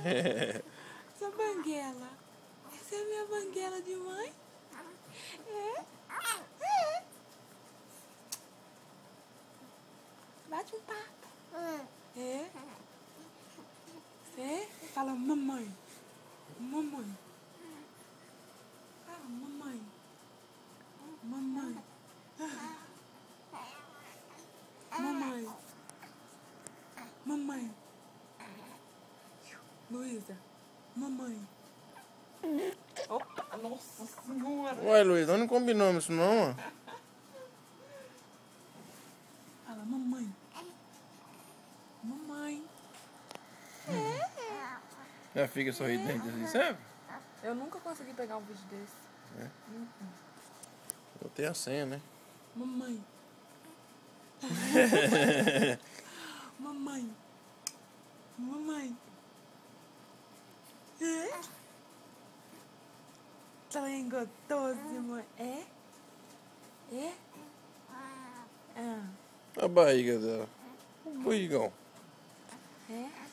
Essa banguela. Essa é a minha banguela de mãe? É? É. Bate um papo. É? Você fala mamãe. Mamãe. Fala mamãe. Mamãe. Mamãe. Mamãe. Luísa. Mamãe. Opa, nossa senhora. Ué, Luísa, nós não combinamos isso não, ó. Fala mamãe. Mamãe. Já fica sorridente assim, sabe? Eu nunca consegui pegar um vídeo desse. É. Eu tenho a senha, né? Mamãe. Mamãe. Mamãe. É? Trem gostoso, mãe. É? É? Ah. A barriga dela. O barrigão. É?